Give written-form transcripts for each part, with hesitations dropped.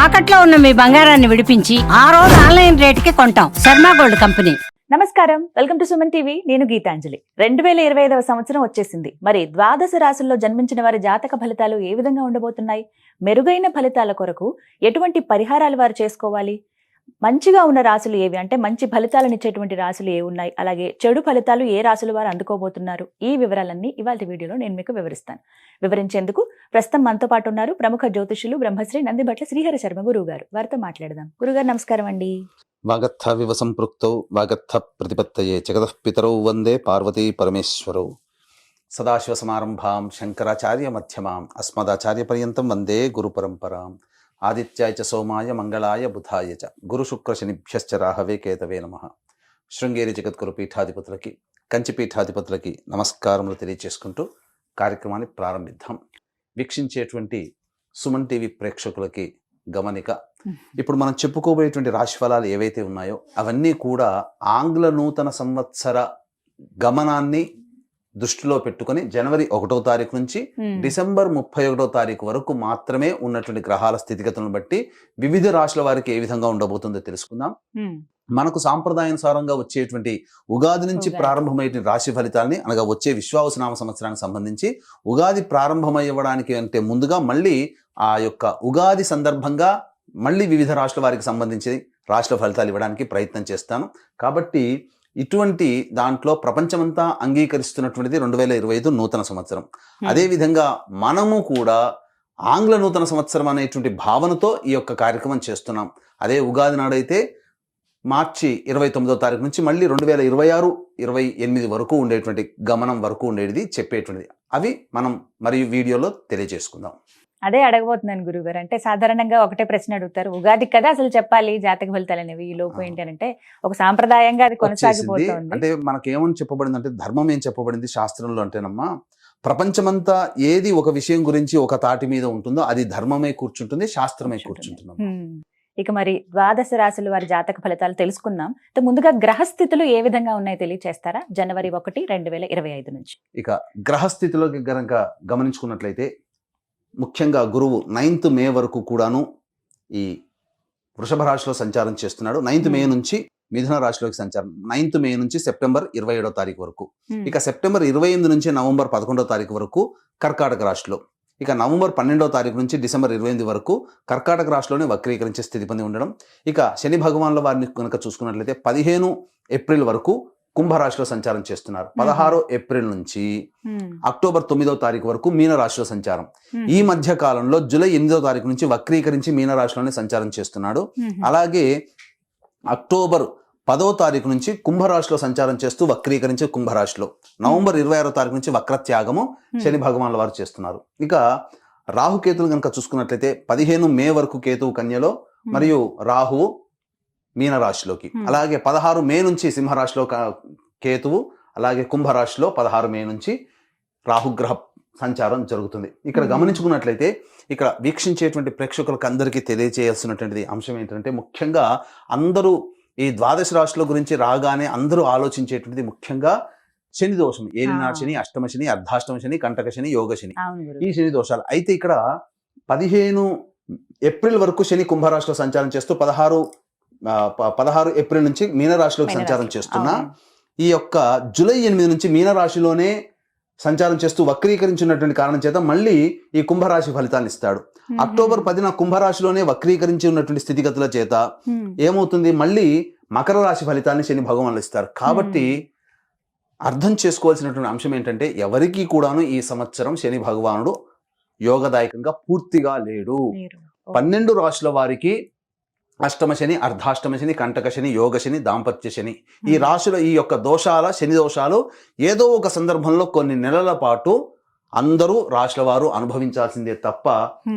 తాకట్లో ఉన్న మీ బంగారాన్ని విడిపించి ఆ రోజు ఆన్లైన్ రేటుకి కొంటాం. Sharma gold company. నమస్కారం, వెల్కమ్ టు సుమన్ టీవీ. నేను గీతాంజలి. 2025వ సంవత్సరం వచ్చేసింది. మరి ద్వాదశ రాశుల్లో జన్మించిన వారి జాతక ఫలితాలు ఏ విధంగా ఉండబోతున్నాయి? మెరుగైన ఫలితాల కొరకు ఎటువంటి పరిహారాలు వారు చేసుకోవాలి? మంచిగా ఉన్న రాశులు ఏవి, అంటే మంచి ఫలితాలను ఇచ్చేటువంటి రాశులు ఏ ఉన్నాయి, అలాగే చెడు ఫలితాలు ఏ రాశుల వారు అందుకోబోతున్నారు? ఈ వివరాలన్నీ ఇవాళ వీడియోలో నేను మీకు వివరిస్తాను. వివరించేందుకు ప్రస్తుతం మనతో పాటు ఉన్నారు ప్రముఖ జ్యోతిషులు బ్రహ్మశ్రీ నందిభట్ల శ్రీహరి శర్మ గురువు గారు. వారితో మాట్లాడదాం. గురుగారు నమస్కారం అండి. వాగర్థ వివ సంపృక్తౌ వాగర్థ ప్రతిపత్తయే జగతః పితరౌ వందే పార్వతీ పరమేశ్వరౌ. సదాశివ సమారంభాం శంకరాచార్య మధ్యమాం అస్మదాచార్య పర్యంతం వందే గురు పరంపరాం. ఆదిత్యాయ చ సోమాయ మంగళాయ బుధాయ చ గురు శుక్ర శనిభ్యశ్చ రాహవే కేతవే నమః. శృంగేరి జగద్గురు పీఠాధిపతులకి, కంచి పీఠాధిపతులకి నమస్కారములు తెలియచేసుకుంటూ కార్యక్రమాన్ని ప్రారంభిద్దాం. వీక్షించేటువంటి సుమన్ టీవీ ప్రేక్షకులకి గమనిక, ఇప్పుడు మనం చెప్పుకోబోయేటువంటి రాశి ఫలాలు ఏవైతే ఉన్నాయో అవన్నీ కూడా ఆంగ్ల నూతన సంవత్సర గమనాన్ని దృష్టిలో పెట్టుకొని జనవరి 1వ తారీఖు నుంచి డిసెంబర్ 31వ తారీఖు వరకు మాత్రమే ఉన్నటువంటి గ్రహాల స్థితిగతులను బట్టి వివిధ రాశుల వారికి ఏ విధంగా ఉండబోతుందో తెలుసుకుందాం. మనకు సాంప్రదాయానుసారంగా వచ్చేటువంటి ఉగాది నుంచి ప్రారంభమయ్యే రాశి ఫలితాలని, అనగా వచ్చే విశ్వావసునామ సంవత్సరానికి సంబంధించి ఉగాది ప్రారంభమయ్యడానికి అంటే ముందుగా మళ్ళీ ఆ యొక్క ఉగాది సందర్భంగా మళ్ళీ వివిధ రాశుల వారికి సంబంధించి రాశుల ఫలితాలు ఇవ్వడానికి ప్రయత్నం చేస్తాను. కాబట్టి ఇటువంటి దాంట్లో ప్రపంచమంతా అంగీకరిస్తున్నటువంటిది 2025 నూతన సంవత్సరం. అదేవిధంగా మనము కూడా ఆంగ్ల నూతన సంవత్సరం అనేటువంటి భావనతో ఈ యొక్క కార్యక్రమం చేస్తున్నాం. అదే ఉగాది నాడైతే మార్చి 29వ తారీఖు నుంచి మళ్ళీ 2026-28 వరకు ఉండేటువంటి గమనం వరకు ఉండేది చెప్పేటువంటిది. అవి మనం మరియు వీడియోలో తెలియజేసుకుందాం. అదే అడగబోతున్నాను గురుగారు. అంటే సాధారణంగా ఒకటే ప్రశ్న అడుగుతారు, ఉగాది కదా అసలు చెప్పాలి జాతక ఫలితాలు అనేవి, ఈ లోపు ఏంటి అంటే ఒక సాంప్రదాయంగా అది కొనసాగిపోతుంది. అంటే మనకేమని చెప్పబడింది అంటే, ధర్మం ఏం చెప్పబడింది శాస్త్రంలో అంటేనమ్మా, ప్రపంచమంతా ఏది ఒక విషయం గురించి ఒక తాటి మీద ఉంటుందో అది ధర్మమే కూర్చుంటుంది, శాస్త్రమే కూర్చుంటున్నాం. ఇక మరి ద్వాదశ రాశుల వారి జాతక ఫలితాలు తెలుసుకుందాం. ముందుగా గ్రహస్థితులు ఏ విధంగా ఉన్నాయో తెలియచేస్తారా? జనవరి 1, 2025 నుంచి. ఇక గ్రహస్థితిలోకి గనక గమనించుకున్నట్లయితే ముఖ్యంగా గురువు 9th మే వరకు కూడాను ఈ వృషభ రాశిలో సంచారం చేస్తున్నాడు. 9th మే నుంచి మిథున రాశిలోకి సంచారం, 9th మే నుంచి సెప్టెంబర్ 27వ తారీఖు వరకు. ఇక సెప్టెంబర్ 28 నుంచి నవంబర్ 11వ తారీఖు వరకు కర్కాటక రాశిలో. ఇక నవంబర్ 12వ తారీఖు నుంచి డిసెంబర్ 28 వరకు కర్కాటక రాశిలోనే వక్రీకరించే స్థితి పొంది ఉండడం. ఇక శని భగవాన్ల వారిని కనుక చూసుకున్నట్లయితే 15 ఏప్రిల్ వరకు కుంభరాశిలో సంచారం చేస్తున్నారు. 16 ఏప్రిల్ నుంచి అక్టోబర్ 9వ తారీఖు వరకు మీనరాశిలో సంచారం. ఈ మధ్య కాలంలో జూలై 8వ తారీఖు నుంచి వక్రీకరించి మీనరాశిలోనే సంచారం చేస్తున్నాడు. అలాగే అక్టోబర్ 10వ తారీఖు నుంచి కుంభరాశిలో సంచారం చేస్తూ వక్రీకరించి కుంభరాశిలో, నవంబర్ 26వ తారీఖు నుంచి వక్రత్యాగము శని భగవాన్ల వారు చేస్తున్నారు. ఇక రాహుకేతులు కనుక చూసుకున్నట్లయితే 15 మే వరకు కేతువు కన్యలో మరియు రాహువు మీనరాశిలోకి, అలాగే 16 మే నుంచి సింహరాశిలో కేతువు, అలాగే కుంభరాశిలో 16 మే నుంచి రాహుగ్రహ సంచారం జరుగుతుంది. ఇక్కడ గమనించుకున్నట్లయితే ఇక్కడ వీక్షించేటువంటి ప్రేక్షకులకు అందరికీ తెలియజేయాల్సినటువంటి అంశం ఏంటంటే, ముఖ్యంగా అందరూ ఈ ద్వాదశ రాశుల గురించి రాగానే అందరూ ఆలోచించేటువంటిది ముఖ్యంగా శని దోషం, ఏలినాడు శని, అష్టమ శని, అర్ధాష్టమ శని, కంటక శని, యోగ శని, ఈ శని దోషాలు. అయితే ఇక్కడ 15 ఏప్రిల్ వరకు శని కుంభరాశిలో సంచారం చేస్తూ 16 ఏప్రిల్ నుంచి మీనరాశిలోకి సంచారం చేస్తున్నా, ఈ యొక్క జూలై 8 నుంచి మీనరాశిలోనే సంచారం చేస్తూ వక్రీకరించినటువంటి కారణం చేత మళ్ళీ ఈ కుంభరాశి ఫలితాన్ని ఇస్తాడు. అక్టోబర్ 10న కుంభరాశిలోనే వక్రీకరించి ఉన్నటువంటి స్థితిగతుల చేత ఏమవుతుంది, మళ్ళీ మకర రాశి ఫలితాన్ని శని భగవాన్లు ఇస్తారు. కాబట్టి అర్థం చేసుకోవాల్సినటువంటి అంశం ఏంటంటే, ఎవరికి కూడాను ఈ సంవత్సరం శని భగవానుడు యోగదాయకంగా పూర్తిగా లేడు. 12 రాశుల వారికి అష్టమ శని, అర్ధాష్టమ శని, కంటక శని, యోగ శని, దాంపత్య శని, ఈ రాశుల ఈ యొక్క దోషాల, శని దోషాలు ఏదో ఒక సందర్భంలో కొన్ని నెలల పాటు అందరూ రాశుల వారు అనుభవించాల్సిందే తప్ప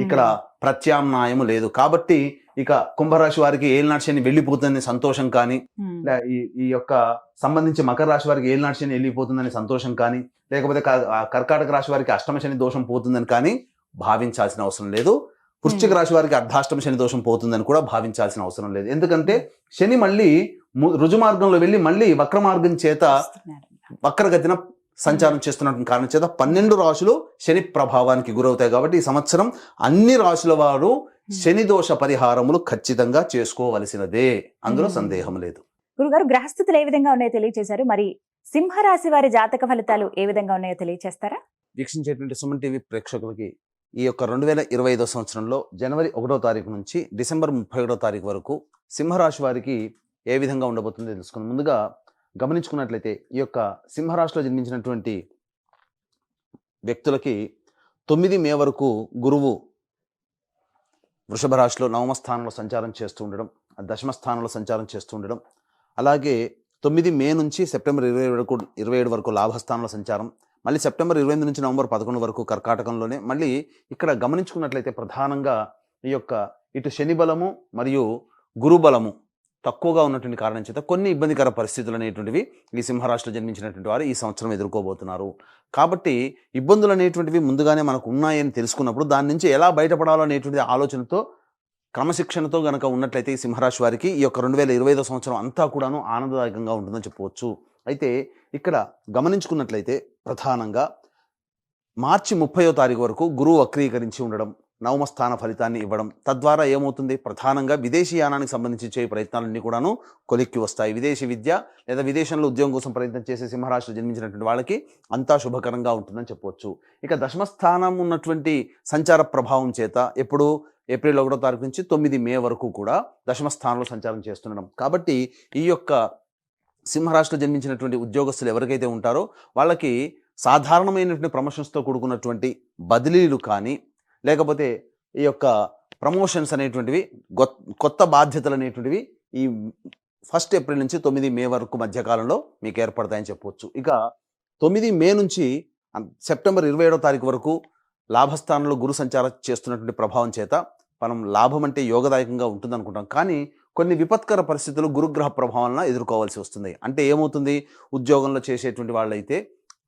ఇక్కడ ప్రత్యామ్నాయము లేదు. కాబట్టి ఇక కుంభరాశి వారికి ఏలినాటి శని వెళ్ళిపోతుందని సంతోషం కానీ, ఈ యొక్క సంబంధించి మకర రాశి వారికి ఏలినాటి శని వెళ్ళిపోతుందని సంతోషం కానీ, లేకపోతే కర్కాటక రాశి వారికి అష్టమ శని దోషం పోతుందని కానీ భావించాల్సిన అవసరం లేదు. వృశ్చిక రాశి వారికి అర్ధాష్టమ శని దోషం పోతుందని కూడా భావించాల్సిన అవసరం లేదు. ఎందుకంటే శని మళ్ళీ రుజుమార్గంలో వెళ్ళి మళ్ళీ వక్ర మార్గం చేత వక్రగతిన సంచారం చేస్తున్నటువంటి కారణం చేత 12 రాశులు శని ప్రభావానికి గురవుతాయి. కాబట్టి ఈ సంవత్సరం అన్ని రాశుల వారు శని దోష పరిహారములు ఖచ్చితంగా చేసుకోవలసినదే, అందులో సందేహం లేదు. గురుగారు, గ్రహస్థితులు ఏ విధంగా ఉన్నాయో తెలియజేశారు. మరి సింహరాశి వారి జాతక ఫలితాలు ఏ విధంగా ఉన్నాయో తెలియజేస్తారా? వీక్షించేటువంటి సుమన్ టీవీ ప్రేక్షకులకి ఈ యొక్క 2025 సంవత్సరంలో జనవరి 1వ తారీఖు నుంచి డిసెంబర్ 31వ తారీఖు వరకు సింహరాశి వారికి ఏ విధంగా ఉండబోతుందో తెలుసుకుందాం. ముందుగా గమనించుకున్నట్లయితే ఈ యొక్క సింహరాశిలో జన్మించినటువంటి వ్యక్తులకి 9 మే వరకు గురువు వృషభ రాశిలో నవమ స్థానంలో సంచారం చేస్తూ ఉండడం, దశమ స్థానంలో సంచారం చేస్తూ ఉండడం, అలాగే 9 మే నుంచి సెప్టెంబర్ 27 వరకు లాభస్థానంలో సంచారం, మళ్ళీ సెప్టెంబర్ 28 నుంచి నవంబర్ 11 వరకు కర్కాటకంలోనే. మళ్ళీ ఇక్కడ గమనించుకున్నట్లయితే ప్రధానంగా ఈ యొక్క ఇటు శని బలము మరియు గురు బలము తక్కువగా ఉన్నటువంటి కారణం చేత కొన్ని ఇబ్బందికర పరిస్థితులు అనేటువంటివి ఈ సింహరాశిలో జన్మించినటువంటి వారు ఈ సంవత్సరం ఎదుర్కోబోతున్నారు. కాబట్టి ఇబ్బందులు అనేటువంటివి ముందుగానే మనకు ఉన్నాయని తెలుసుకున్నప్పుడు దాని నుంచి ఎలా బయటపడాలో అనేటువంటి ఆలోచనతో క్రమశిక్షణతో గనక ఉన్నట్లయితే ఈ సింహరాశి వారికి ఈ యొక్క 2025 సంవత్సరం అంతా కూడాను ఆనందదాయకంగా ఉంటుందని చెప్పవచ్చు. అయితే ఇక్కడ గమనించుకున్నట్లయితే ప్రధానంగా మార్చి 30వ తారీఖు వరకు గురువు వక్రీకరించి ఉండడం, నవమ స్థాన ఫలితాన్ని ఇవ్వడం, తద్వారా ఏమవుతుంది, ప్రధానంగా విదేశీయానానికి సంబంధించి చేయ ప్రయత్నాలన్నీ కూడాను కొలిక్కి వస్తాయి. విదేశీ విద్య లేదా విదేశంలో ఉద్యోగం కోసం ప్రయత్నం చేసే సింహరాశిలో జన్మించినటువంటి వాళ్ళకి అంతా శుభకరంగా ఉంటుందని చెప్పవచ్చు. ఇక దశమస్థానం ఉన్నటువంటి సంచార ప్రభావం చేత ఎప్పుడు ఏప్రిల్ 1వ తారీఖు నుంచి 9 మే వరకు కూడా దశమ స్థానంలో సంచారం చేస్తుండడం. కాబట్టి ఈ యొక్క సింహరాశిలో జన్మించినటువంటి ఉద్యోగస్తులు ఎవరికైతే ఉంటారో వాళ్ళకి సాధారణమైనటువంటి ప్రమోషన్స్తో కూడుకున్నటువంటి బదిలీలు కానీ, లేకపోతే ఈ యొక్క ప్రమోషన్స్ అనేటువంటివి, కొత్త బాధ్యతలు అనేటువంటివి ఈ 1 ఏప్రిల్ నుంచి 9 మే వరకు మధ్యకాలంలో మీకు ఏర్పడతాయని చెప్పవచ్చు. ఇక 9 మే నుంచి సెప్టెంబర్ 27వ తారీఖు వరకు లాభస్థానంలో గురు సంచారం చేస్తున్నటువంటి ప్రభావం చేత మనం లాభం అంటే యోగదాయకంగా ఉంటుంది అనుకుంటాం. కానీ కొన్ని విపత్కర పరిస్థితులు గురుగ్రహ ప్రభావాలను ఎదుర్కోవాల్సి వస్తుంది. అంటే ఏమవుతుంది, ఉద్యోగంలో చేసేటువంటి వాళ్ళైతే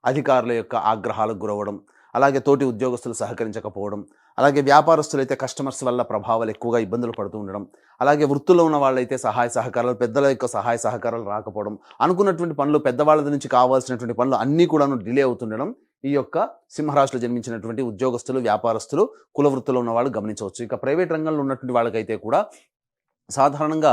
అధికారుల యొక్క ఆగ్రహాలకు గురవడం, అలాగే తోటి ఉద్యోగస్తులు సహకరించకపోవడం, అలాగే వ్యాపారస్తులైతే కస్టమర్స్ వల్ల ప్రభావాలు ఎక్కువగా ఇబ్బందులు పడుతూ ఉండడం, అలాగే వృత్తుల్లో ఉన్న వాళ్ళైతే సహాయ సహకారాలు, పెద్దల యొక్క సహాయ సహకారాలు రాకపోవడం, అనుకున్నటువంటి పనులు, పెద్దవాళ్ళ నుంచి కావాల్సినటువంటి పనులు అన్నీ కూడాను డిలే అవుతుండడం ఈ యొక్క సింహరాశిలో జన్మించినటువంటి ఉద్యోగస్తులు, వ్యాపారస్తులు, కుల వృత్తుల్లో ఉన్న వాళ్ళు గమనించవచ్చు. ఇక ప్రైవేట్ రంగంలో ఉన్నటువంటి వాళ్ళకైతే కూడా సాధారణంగా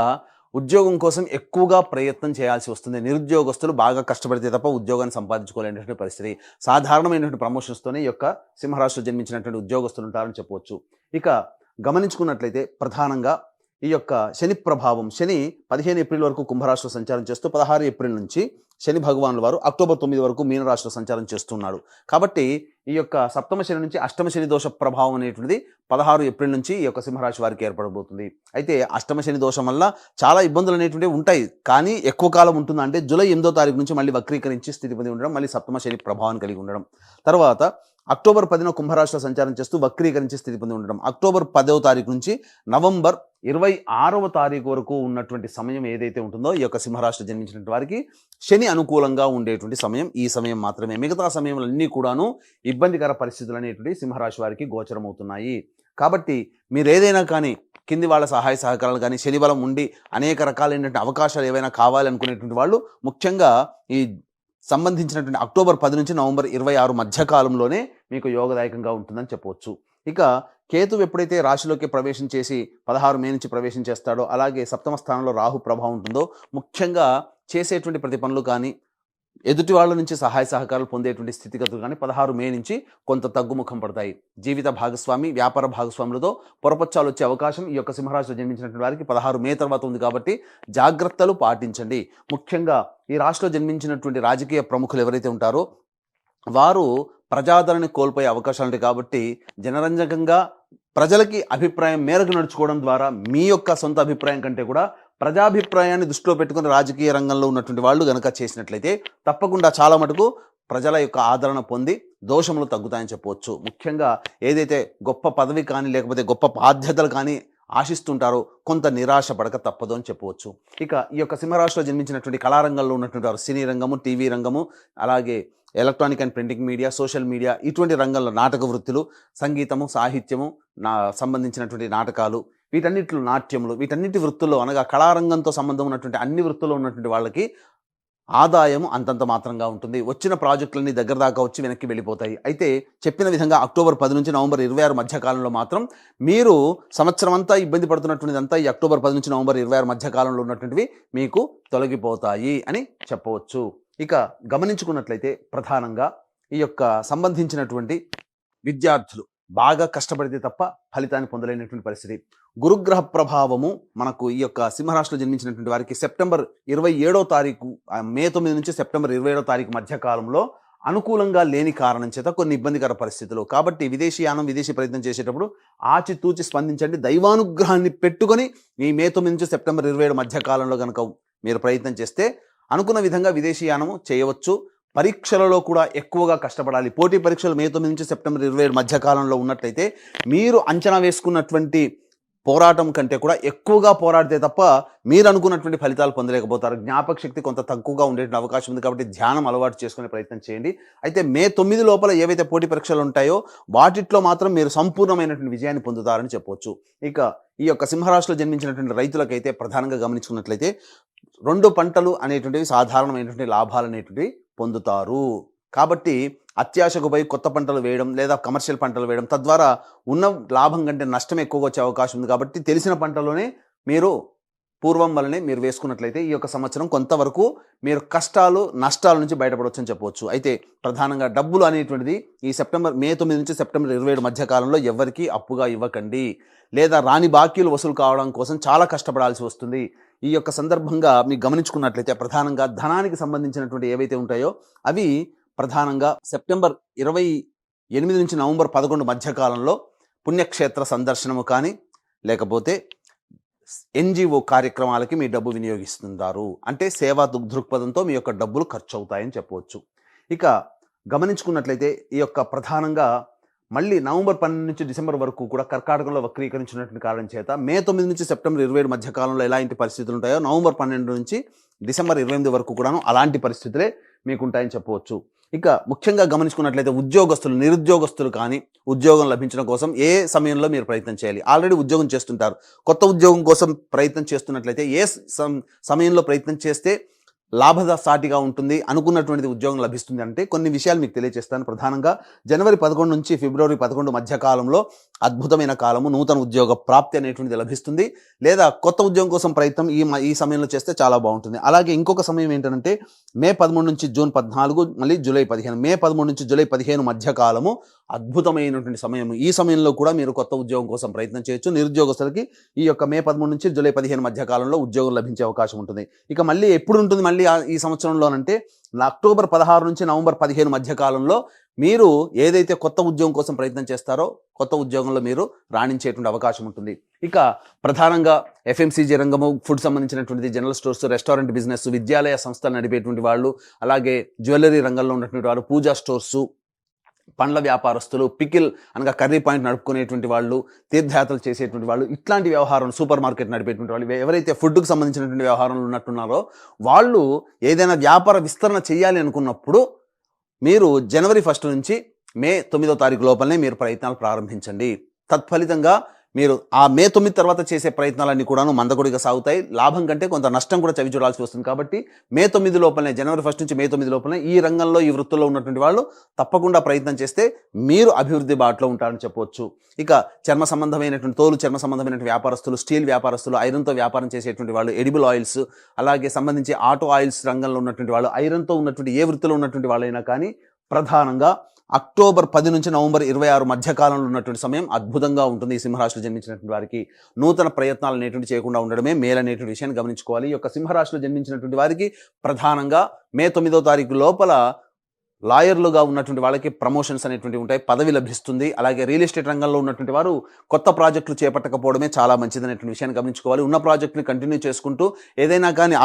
ఉద్యోగం కోసం ఎక్కువగా ప్రయత్నం చేయాల్సి వస్తుంది. నిరుద్యోగస్తులు బాగా కష్టపడితే తప్ప ఉద్యోగాన్ని సంపాదించుకోలేనటువంటి పరిస్థితి. సాధారణమైనటువంటి ప్రమోషన్స్తోనే ఈ యొక్క సింహరాశిలో జన్మించినటువంటి ఉద్యోగస్తులు ఉంటారని చెప్పవచ్చు. ఇక గమనించుకున్నట్లయితే ప్రధానంగా ఈ యొక్క శని ప్రభావం, శని 15 ఏప్రిల్ వరకు కుంభరాశిలో సంచారం చేస్తూ 16 ఏప్రిల్ నుంచి శని భగవానుల వారు అక్టోబర్ 9 వరకు మీనరాశిలో సంచారం చేస్తున్నాడు. కాబట్టి ఈ యొక్క సప్తమ శని నుంచి అష్టమ శని దోష ప్రభావం అనేటువంటిది 16 ఏప్రిల్ నుంచి ఈ యొక్క సింహరాశి వారికి ఏర్పడబోతుంది. అయితే అష్టమ శని దోషం వల్ల చాలా ఇబ్బందులు అనేటువంటివి ఉంటాయి, కానీ ఎక్కువ కాలం ఉంటుంది. అంటే జూలై 8వ తారీఖు నుంచి మళ్ళీ వక్రీకరించి స్థితి పొంది ఉండడం, మళ్ళీ సప్తమ శని ప్రభావాన్ని కలిగి ఉండడం, తర్వాత అక్టోబర్ 10న కుంభరాశిలో సంచారం చేస్తూ వక్రీకరించి స్థితి పొంది ఉండడం, అక్టోబర్ 10వ తారీఖు నుంచి నవంబర్ 26వ తారీఖు వరకు ఉన్నటువంటి సమయం ఏదైతే ఉంటుందో ఈ యొక్క సింహరాశిలో జన్మించినటువంటి వారికి శని అనుకూలంగా ఉండేటువంటి సమయం ఈ సమయం మాత్రమే. మిగతా సమయంలన్నీ కూడాను ఇబ్బందికర పరిస్థితులు అనేటువంటి సింహరాశి వారికి గోచరమవుతున్నాయి. కాబట్టి మీరు ఏదైనా కానీ కింది వాళ్ళ సహాయ సహకారాలు కానీ, శని బలం ఉండి అనేక రకాలైనటువంటి అవకాశాలు ఏవైనా కావాలనుకునేటువంటి వాళ్ళు ముఖ్యంగా ఈ సంబంధించినటువంటి అక్టోబర్ 10 నుంచి నవంబర్ 26 మధ్యకాలంలోనే మీకు యోగదాయకంగా ఉంటుందని చెప్పవచ్చు. ఇక కేతువు ఎప్పుడైతే రాశిలోకి ప్రవేశం చేసి 16 మే నుంచి ప్రవేశం చేస్తాడో, అలాగే సప్తమ స్థానంలో రాహు ప్రభావం ఉంటుందో, ముఖ్యంగా చేసేటువంటి ప్రతి పనులు కానీ, ఎదుటి వాళ్ళ నుంచి సహాయ సహకారాలు పొందేటువంటి స్థితిగతులు కానీ 16 మే నుంచి కొంత తగ్గుముఖం పడతాయి. జీవిత భాగస్వామి, వ్యాపార భాగస్వాములతో పొరపచ్చాలు వచ్చే అవకాశం ఈ యొక్క సింహరాశిలో జన్మించినటువంటి వారికి 16 మే తర్వాత ఉంది. కాబట్టి జాగ్రత్తలు పాటించండి. ముఖ్యంగా ఈ రాశిలో జన్మించినటువంటి రాజకీయ ప్రముఖులు ఎవరైతే ఉంటారో వారు ప్రజాదరణ కోల్పోయే అవకాశాలు ఉంటాయి. కాబట్టి జనరంజకంగా ప్రజలకి అభిప్రాయం మేరకు నడుచుకోవడం ద్వారా మీ యొక్క సొంత అభిప్రాయం కంటే కూడా ప్రజాభిప్రాయాన్ని దృష్టిలో పెట్టుకుని రాజకీయ రంగంలో ఉన్నటువంటి వాళ్ళు గనక చేసినట్లయితే తప్పకుండా చాలా మటుకు ప్రజల యొక్క ఆదరణ పొంది దోషములు తగ్గుతాయని చెప్పవచ్చు. ముఖ్యంగా ఏదైతే గొప్ప పదవి కానీ లేకపోతే గొప్ప బాధ్యతలు కానీ ఆశిస్తుంటారో కొంత నిరాశ పడక తప్పదు అని చెప్పవచ్చు. ఇక ఈ యొక్క సింహరాశిలో జన్మించినటువంటి కళారంగంలో ఉన్నటువంటి వారు సినీ రంగము, టీవీ రంగము, అలాగే electronic and printing media, social media, ఇటువంటి రంగంలో నాటక వృత్తులు, సంగీతము, సాహిత్యము, సంబంధించినటువంటి నాటకాలు, వీటన్నిటిలో నాట్యములు, వీటన్నిటి వృత్తుల్లో అనగా కళారంగంతో సంబంధం ఉన్నటువంటి అన్ని వృత్తుల్లో ఉన్నటువంటి వాళ్ళకి ఆదాయం అంతంత మాత్రంగా ఉంటుంది. వచ్చిన ప్రాజెక్టులన్నీ దగ్గర దాకా వచ్చి వెనక్కి వెళ్ళిపోతాయి. అయితే చెప్పిన విధంగా అక్టోబర్ 10 నుంచి నవంబర్ 26 మధ్య కాలంలో మాత్రం మీరు సంవత్సరం అంతా ఇబ్బంది పడుతున్నటువంటిదంతా ఈ అక్టోబర్ 10 నుంచి నవంబర్ 26 మధ్య కాలంలో ఉన్నటువంటివి మీకు తొలగిపోతాయి అని చెప్పవచ్చు. ఇక గమనించుకున్నట్లయితే ప్రధానంగా ఈ యొక్క సంబంధించినటువంటి విద్యార్థులు బాగా కష్టపడితే తప్ప ఫలితాన్ని పొందలేనటువంటి పరిస్థితి. గురుగ్రహ ప్రభావము మనకు ఈ యొక్క సింహరాశిలో జన్మించినటువంటి వారికి సెప్టెంబర్ 27వ తారీఖు మే 9 నుంచి సెప్టెంబర్ 27వ తారీఖు మధ్య కాలంలో అనుకూలంగా లేని కారణం చేత కొన్ని ఇబ్బందికర పరిస్థితులు. కాబట్టి విదేశీయానం విదేశీ ప్రయత్నం చేసేటప్పుడు ఆచితూచి స్పందించండి. దైవానుగ్రహాన్ని పెట్టుకొని ఈ మే 9 నుంచి సెప్టెంబర్ 27 మధ్య కాలంలో కనుక మీరు ప్రయత్నం చేస్తే అనుకున్న విధంగా విదేశీయానము చేయవచ్చు. పరీక్షలలో కూడా ఎక్కువగా కష్టపడాలి. పోటీ పరీక్షలు మే 9 నుంచి సెప్టెంబర్ 27 మధ్య కాలంలో ఉన్నట్లయితే మీరు అంచనా వేసుకున్నటువంటి పోరాటం కంటే కూడా ఎక్కువగా పోరాడితే తప్ప మీరు అనుకున్నటువంటి ఫలితాలు పొందలేకపోతారు. జ్ఞాపక శక్తి కొంత తక్కువగా ఉండే అవకాశం ఉంది. కాబట్టి ధ్యానం అలవాటు చేసుకునే ప్రయత్నం చేయండి. అయితే మే 9 లోపల ఏవైతే పోటీ పరీక్షలు ఉంటాయో వాటిట్లో మాత్రం మీరు సంపూర్ణమైనటువంటి విజయాన్ని పొందుతారని చెప్పవచ్చు. ఇక ఈ యొక్క సింహరాశిలో జన్మించినటువంటి రైతులకైతే ప్రధానంగా గమనించుకున్నట్లయితే 2 పంటలు అనేటువంటివి సాధారణమైనటువంటి లాభాలు అనేటువంటివి పొందుతారు. కాబట్టి అత్యాశకు పోయి కొత్త పంటలు వేయడం లేదా కమర్షియల్ పంటలు వేయడం తద్వారా ఉన్న లాభం కంటే నష్టం ఎక్కువగా వచ్చే అవకాశం ఉంది. కాబట్టి తెలిసిన పంటలోనే మీరు పూర్వం వల్లనే మీరు వేసుకున్నట్లయితే ఈ యొక్క సంవత్సరం కొంతవరకు మీరు కష్టాలు నష్టాల నుంచి బయటపడవచ్చు అని చెప్పవచ్చు. అయితే ప్రధానంగా డబ్బులు అనేటువంటిది ఈ మే 9 నుంచి సెప్టెంబర్ 27 మధ్య కాలంలో ఎవరికి అప్పుగా ఇవ్వకండి. లేదా రాని బాకీలు వసూలు కావడం కోసం చాలా కష్టపడాల్సి వస్తుంది. ఈ యొక్క సందర్భంగా మీకు గమనించుకున్నట్లయితే ప్రధానంగా ధనానికి సంబంధించినటువంటి ఏవైతే ఉంటాయో అవి ప్రధానంగా సెప్టెంబర్ 28 నుంచి నవంబర్ 11 మధ్య కాలంలో పుణ్యక్షేత్ర సందర్శనము కానీ లేకపోతే ఎన్జిఓ కార్యక్రమాలకి మీ డబ్బు వినియోగిస్తుంటారు. అంటే సేవా దృక్పథంతో మీ యొక్క డబ్బులు ఖర్చు అవుతాయని చెప్పవచ్చు. ఇక గమనించుకున్నట్లయితే ఈ యొక్క ప్రధానంగా మళ్ళీ నవంబర్ 12 నుంచి డిసెంబర్ వరకు కూడా కర్కాటకంలో వక్రీకరించినటువంటి కారణం చేత మే 9 నుంచి సెప్టెంబర్ 27 మధ్య కాలంలో ఎలాంటి పరిస్థితులు ఉంటాయో నవంబర్ 12 నుంచి డిసెంబర్ 28 వరకు కూడాను అలాంటి పరిస్థితులే మీకు ఉంటాయని చెప్పవచ్చు. ఇక ముఖ్యంగా గమనించుకున్నట్లయితే ఉద్యోగస్తులు నిరుద్యోగస్తులు కానీ ఉద్యోగం లభించడం కోసం ఏ సమయంలో మీరు ప్రయత్నం చేయాలి. ఆల్రెడీ ఉద్యోగం చేస్తుంటారు, కొత్త ఉద్యోగం కోసం ప్రయత్నం చేస్తున్నట్లయితే ఏ సమయంలో ప్రయత్నం చేస్తే లాభసాటిగా ఉంటుంది, అనుకున్నటువంటిది ఉద్యోగం లభిస్తుంది అంటే కొన్ని విషయాలు మీకు తెలియజేస్తాను. ప్రధానంగా జనవరి 11 నుంచి ఫిబ్రవరి 11 మధ్య కాలంలో అద్భుతమైన కాలము, నూతన ఉద్యోగ ప్రాప్తి అనేటువంటిది లభిస్తుంది. లేదా కొత్త ఉద్యోగం కోసం ప్రయత్నం ఈ సమయంలో చేస్తే చాలా బాగుంటుంది. అలాగే ఇంకొక సమయం ఏంటంటే మే 13 నుంచి జూన్ 14 మళ్ళీ జూలై 15, మే 13 నుంచి జూలై 15 మధ్య కాలము అద్భుతమైనటువంటి సమయం. ఈ సమయంలో కూడా మీరు కొత్త ఉద్యోగం కోసం ప్రయత్నం చేయొచ్చు. నిరుద్యోగస్తులకి ఈ యొక్క మే 13 నుంచి జూలై 15 మధ్య కాలంలో ఉద్యోగం లభించే అవకాశం ఉంటుంది. ఇక మళ్ళీ ఎప్పుడు ఉంటుంది మళ్ళీ ఈ సంవత్సరంలోనంటే అక్టోబర్ 16 నుంచి నవంబర్ 15 మధ్య కాలంలో మీరు ఏదైతే కొత్త ఉద్యోగం కోసం ప్రయత్నం చేస్తారో కొత్త ఉద్యోగంలో మీరు రాణించేటువంటి అవకాశం ఉంటుంది. ఇక ప్రధానంగా ఎఫ్ఎంసీజీ రంగము, ఫుడ్ సంబంధించినటువంటిది, జనరల్ స్టోర్స్, రెస్టారెంట్ బిజినెస్, విద్యాలయ సంస్థలు నడిపేటువంటి వాళ్ళు, అలాగే జ్యువెలరీ రంగంలో ఉన్నటువంటి వారు, పూజా స్టోర్సు, పండ్ల వ్యాపారస్తులు, పికిల్ అనగా కర్రీ పాయింట్ నడుపుకునేటువంటి వాళ్ళు, తీర్థయాత్రలు చేసేటువంటి వాళ్ళు, ఇట్లాంటి వ్యవహారం, సూపర్ మార్కెట్ నడిపేటువంటి వాళ్ళు, ఎవరైతే ఫుడ్కు సంబంధించినటువంటి వ్యవహారంలో ఉన్నట్టున్నారో వాళ్ళు ఏదైనా వ్యాపార విస్తరణ చేయాలి అనుకున్నప్పుడు మీరు జనవరి 1 నుంచి మే 9వ తారీఖు లోపలనే మీరు ప్రయత్నాలు ప్రారంభించండి. తత్ఫలితంగా మీరు ఆ మే 9 తర్వాత చేసే ప్రయత్నాలన్నీ కూడాను మందకొడిగా సాగుతాయి. లాభం కంటే కొంత నష్టం కూడా చవి చూడాల్సి వస్తుంది. కాబట్టి మే 9 లోపలనే, జనవరి 1 నుంచి మే 9 లోపలనే ఈ రంగంలో ఈ వృత్తుల్లో ఉన్నటువంటి వాళ్ళు తప్పకుండా ప్రయత్నం చేస్తే మీరు అభివృద్ధి బాటలో ఉంటారని చెప్పవచ్చు. ఇక చర్మ సంబంధమైనటువంటి చర్మ సంబంధమైనటువంటి వ్యాపారస్తులు, స్టీల్ వ్యాపారస్తులు, ఐరన్తో వ్యాపారం చేసేటువంటి వాళ్ళు, ఎడిబుల్ ఆయిల్స్, అలాగే సంబంధించి ఆటో ఆయిల్స్ రంగంలో ఉన్నటువంటి వాళ్ళు, ఐరన్తో ఉన్నటువంటి ఏ వృత్తిలో ఉన్నటువంటి వాళ్ళైనా కానీ ప్రధానంగా అక్టోబర్ 10 నుంచి నవంబర్ 26 మధ్య కాలంలో ఉన్నటువంటి సమయం అద్భుతంగా ఉంటుంది. ఈ సింహరాశిలో జన్మించినటువంటి వారికి నూతన ప్రయత్నాలు అనేటువంటి చేయకుండా ఉండడమే మేలు అనేటువంటి విషయాన్ని గమనించుకోవాలి. ఈ యొక్క సింహరాశిలో జన్మించినటువంటి వారికి ప్రధానంగా మే 9వ తారీఖు లోపల లాయర్లుగా ఉన్నటువంటి వాళ్ళకి ప్రమోషన్స్ అనేటువంటి ఉంటాయి, పదవి లభిస్తుంది. అలాగే రియల్ ఎస్టేట్ రంగంలో ఉన్నటువంటి వారు కొత్త ప్రాజెక్టులు చేపట్టకపోవడమే చాలా మంచిది అనేటువంటి విషయాన్ని గమనించుకోవాలి. ఉన్న ప్రాజెక్టుని కంటిన్యూ చేసుకుంటూ ఏదైనా కానీ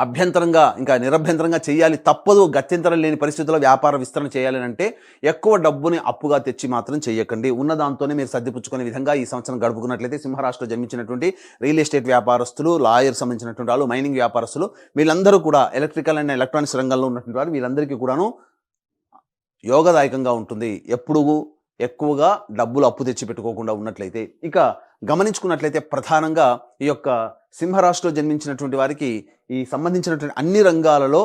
అభ్యంతరంగా ఇంకా నిరభ్యంతరంగా చేయాలి, తప్పదు, గత్యంతరం లేని పరిస్థితుల్లో వ్యాపార విస్తరణ చేయాలి అంటే ఎక్కువ డబ్బుని అప్పుగా తెచ్చి మాత్రం చేయకండి. ఉన్న దాంతోనే మీరు సర్దిపుచ్చుకునే విధంగా ఈ సంవత్సరం గడుపుకున్నట్లయితే సింహరాశిలో జన్మించినటువంటి రియల్ ఎస్టేట్ వ్యాపారస్తులు, లాయర్ సంబంధించినటువంటి వాళ్ళు, మైనింగ్ వ్యాపారస్తులు, వీళ్ళందరూ కూడా ఎలక్ట్రికల్ అండ్ ఎలక్ట్రానిక్స్ రంగంలో ఉన్నటువంటి వారు వీళ్ళందరికీ కూడాను యోగదాయకంగా ఉంటుంది. ఎప్పుడు ఎక్కువగా డబ్బులు అప్పు తెచ్చి పెట్టుకోకుండా ఉన్నట్లయితే. ఇక గమనించుకున్నట్లయితే ప్రధానంగా ఈ యొక్క సింహరాశిలో జన్మించినటువంటి వారికి ఈ సంబంధించినటువంటి అన్ని రంగాలలో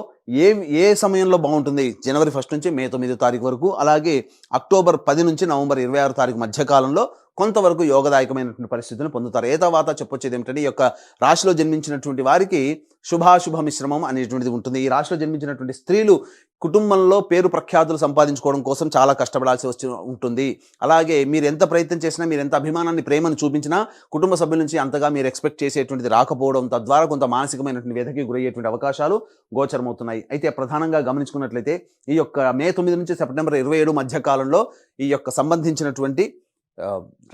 ఏ సమయంలో బాగుంటుంది, జనవరి 1 నుంచి మే 9 తారీఖు వరకు, అలాగే అక్టోబర్ 10 నుంచి నవంబర్ 26 తారీఖు మధ్య కాలంలో కొంతవరకు యోగదాయకమైనటువంటి పరిస్థితులను పొందుతారు. ఏ తర్వాత చెప్పొచ్చేది ఏమిటంటే, ఈ యొక్క రాశిలో జన్మించినటువంటి వారికి శుభాశుభ మిశ్రమం అనేటువంటిది ఉంటుంది. ఈ రాశిలో జన్మించినటువంటి స్త్రీలు కుటుంబంలో పేరు ప్రఖ్యాతులు సంపాదించుకోవడం కోసం చాలా కష్టపడాల్సి ఉంటుంది. అలాగే మీరు ఎంత ప్రయత్నం చేసినా, మీరు ఎంత అభిమానాన్ని, ప్రేమను చూపించినా కుటుంబ సభ్యుల నుంచి అంతగా మీరు ఎక్స్పెక్ట్ చేసేటువంటిది రాకపోవడం, తద్వారా కొంత మానసికమైనటువంటి వ్యధకి గురయ్యేటువంటి అవకాశాలు గోచరమవుతున్నాయి. అయితే ప్రధానంగా గమనించుకున్నట్లయితే ఈ యొక్క మే 9 నుంచి సెప్టెంబర్ 27 మధ్య కాలంలో ఈ యొక్క సంబంధించినటువంటి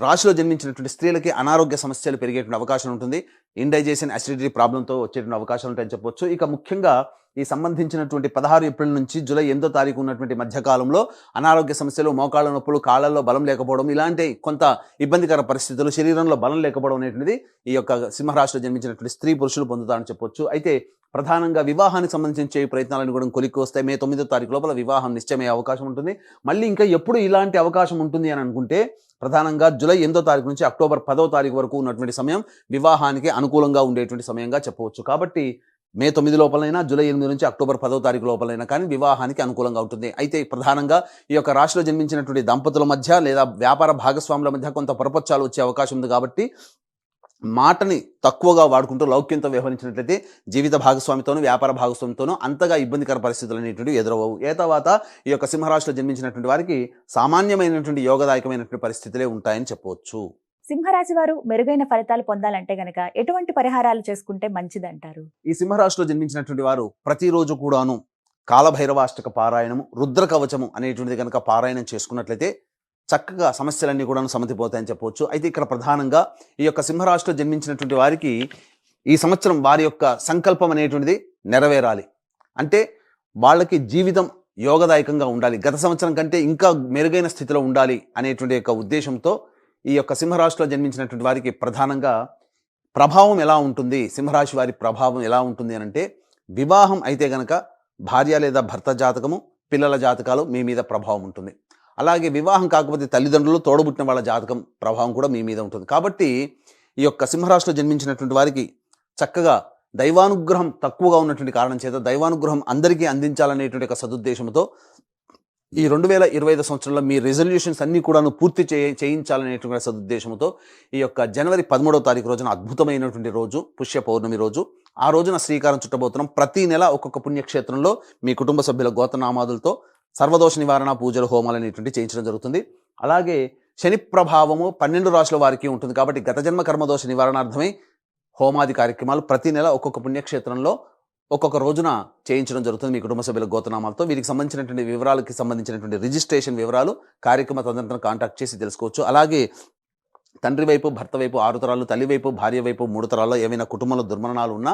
రాశిలో జన్మించినటువంటి స్త్రీలకి అనారోగ్య సమస్యలు పెరిగేటువంటి అవకాశం ఉంటుంది. ఇండైజెషన్, అసిడిటీ ప్రాబ్లంతో వచ్చేటువంటి అవకాశాలు ఉంటాయని చెప్పొచ్చు. ఇక ముఖ్యంగా ఈ సంబంధించినటువంటి 16 ఏప్రిల్ నుంచి జూలై 8వ తారీఖు ఉన్నటువంటి మధ్యకాలంలో అనారోగ్య సమస్యలు, మోకాళ్ళ నొప్పులు, కాళ్ళల్లో బలం లేకపోవడం, ఇలాంటి కొంత ఇబ్బందికర పరిస్థితులు, శరీరంలో బలం లేకపోవడం అనేటువంటిది ఈ యొక్క సింహరాశిలో జన్మించినటువంటి స్త్రీ పురుషులు పొందుతారని చెప్పొచ్చు. అయితే ప్రధానంగా వివాహానికి సంబంధించిన చేయ ప్రయత్నాలను కూడా కొలిక్కి వస్తాయి. మే 9వ తారీఖు లోపల వివాహం నిశ్చయమయ్యే అవకాశం ఉంటుంది. మళ్ళీ ఇంకా ఎప్పుడు ఇలాంటి అవకాశం ఉంటుంది అని అనుకుంటే, ప్రధానంగా జూలై 8వ తారీఖు నుంచి అక్టోబర్ 10వ తారీఖు వరకు ఉన్నటువంటి సమయం వివాహానికి అనుకూలంగా ఉండేటువంటి సమయంగా చెప్పవచ్చు. కాబట్టి మే 9 లోపలైనా, జూలై 8 నుంచి అక్టోబర్ 10వ తారీఖు లోపలైనా కానీ వివాహానికి అనుకూలంగా ఉంటుంది. అయితే ప్రధానంగా ఈ యొక్క రాశిలో జన్మించినటువంటి దంపతుల మధ్య లేదా వ్యాపార భాగస్వాముల మధ్య కొంత పొరపచ్చాలు వచ్చే అవకాశం ఉంది. కాబట్టి మాటని తక్కువగా వాడుకుంటూ లౌక్యంతో వ్యవహరించినట్లయితే జీవిత భాగస్వామితోనూ, వ్యాపార భాగస్వామితోనూ అంతగా ఇబ్బందికర పరిస్థితులు అనేటువంటి ఎదురవవు. ఏ తర్వాత ఈ యొక్క సింహరాశిలో జన్మించినటువంటి వారికి సామాన్యమైనటువంటి యోగదాయకమైనటువంటి పరిస్థితులే ఉంటాయని చెప్పవచ్చు. సింహరాశి వారు మెరుగైన ఫలితాలు పొందాలంటే గనక ఎటువంటి పరిహారాలు చేసుకుంటే మంచిదంటారు? ఈ సింహరాశిలో జన్మించినటువంటి వారు ప్రతిరోజు కూడాను కాలభైరవాష్టక పారాయణము, రుద్ర కవచము అనేటువంటిది కనుక పారాయణం చేసుకున్నట్లయితే చక్కగా సమస్యలన్నీ కూడా సమతిపోతాయని చెప్పవచ్చు. అయితే ఇక్కడ ప్రధానంగా ఈ యొక్క సింహరాశిలో జన్మించినటువంటి వారికి ఈ సంవత్సరం వారి యొక్క సంకల్పం అనేటువంటిది నెరవేరాలి. అంటే వాళ్ళకి జీవితం యోగదాయకంగా ఉండాలి, గత సంవత్సరం కంటే ఇంకా మెరుగైన స్థితిలో ఉండాలి అనేటువంటి యొక్క ఉద్దేశంతో ఈ యొక్క సింహరాశిలో జన్మించినటువంటి వారికి ప్రధానంగా ప్రభావం ఎలా ఉంటుంది, సింహరాశి వారి ప్రభావం ఎలా ఉంటుంది అని అంటే, వివాహం అయితే గనక భార్య లేదా భర్త జాతకము, పిల్లల జాతకాలు మీ మీద ప్రభావం ఉంటుంది. అలాగే వివాహం కాకపోతే తల్లిదండ్రులు, తోడబుట్టిన వాళ్ళ జాతకం ప్రభావం కూడా మీ మీద ఉంటుంది. కాబట్టి ఈ యొక్క సింహరాశిలో జన్మించినటువంటి వారికి చక్కగా దైవానుగ్రహం తక్కువగా ఉన్నటువంటి కారణం చేత దైవానుగ్రహం అందరికీ అందించాలనేటువంటి ఒక సదుద్దేశంతో ఈ 2025 సంవత్సరంలో మీ రెజల్యూషన్స్ అన్నీ కూడాను పూర్తి చేయించాలనేటువంటి సదుద్దేశంతో ఈ యొక్క జనవరి 13వ తారీఖు రోజున అద్భుతమైనటువంటి రోజు, పుష్య పౌర్ణమి రోజు, ఆ రోజున శ్రీకారం చుట్టబోతున్నాం. ప్రతి నెల ఒక్కొక్క పుణ్యక్షేత్రంలో మీ కుటుంబ సభ్యుల గోత్రనామాదులతో సర్వదోష నివారణ పూజలు, హోమాలు అనేటువంటి చేయించడం జరుగుతుంది. అలాగే శని ప్రభావము 12 రాశుల వారికి ఉంటుంది. కాబట్టి గత జన్మ కర్మదోష నివారణార్థమై హోమాది కార్యక్రమాలు ప్రతి నెల ఒక్కొక్క పుణ్యక్షేత్రంలో ఒక్కొక్క రోజున చేయించడం జరుగుతుంది మీ కుటుంబ సభ్యుల గోత్రనామాలతో. వీరికి సంబంధించినటువంటి వివరాలకి సంబంధించినటువంటి రిజిస్ట్రేషన్ వివరాలు కార్యక్రమ తదనంతరం కాంటాక్ట్ చేసి తెలుసుకోవచ్చు. అలాగే తండ్రి వైపు, భర్త వైపు 6 తరాలు, తల్లి వైపు, భార్య వైపు 3 తరాల్లో ఏమైనా కుటుంబంలో దుర్మరణాలు ఉన్నా,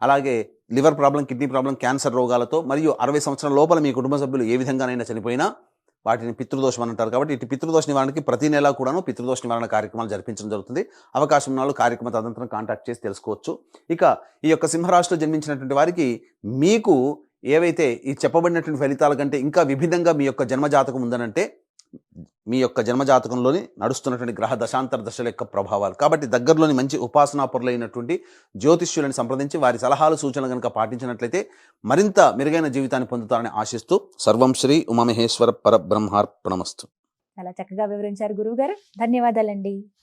అలాగే liver problem, kidney problem, cancer రోగాలతో మరియు 60 సంవత్సరాల లోపల మీ కుటుంబ సభ్యులు ఏ విధంగానైనా చనిపోయినా వాటిని పితృదోషం అని అంటారు. కాబట్టి ఇటు పితృదోష నివారణకి ప్రతి నెల కూడాను పితృదోష నివారణ కార్యక్రమాలు జరిపించడం జరుగుతుంది. అవకాశం ఉన్న వాళ్ళు కార్యక్రమ తదనంతరం కాంటాక్ట్ చేసి తెలుసుకోవచ్చు. ఇక ఈ యొక్క సింహరాశిలో జన్మించినటువంటి వారికి మీకు ఏవైతే ఈ చెప్పబడినటువంటి ఫలితాల కంటే ఇంకా విభిన్నంగా మీ యొక్క జన్మజాతకం ఉందనంటే, మీ యొక్క జన్మజాతకంలోని నడుస్తున్నటువంటి గ్రహ దశాంతర దశల యొక్క ప్రభావాలు. కాబట్టి దగ్గరలోని మంచి ఉపాసనాపరులైనటువంటి జ్యోతిష్యులను సంప్రదించి వారి సలహాలు, సూచనలు కనుక పాటించినట్లయితే మరింత మెరుగైన జీవితాన్ని పొందుతారని ఆశిస్తూ సర్వం శ్రీ ఉమామహేశ్వర పరబ్రహ్మార్పణమస్తు. చాలా చక్కగా వివరించారు గురువు గారు. ధన్యవాదాలండి.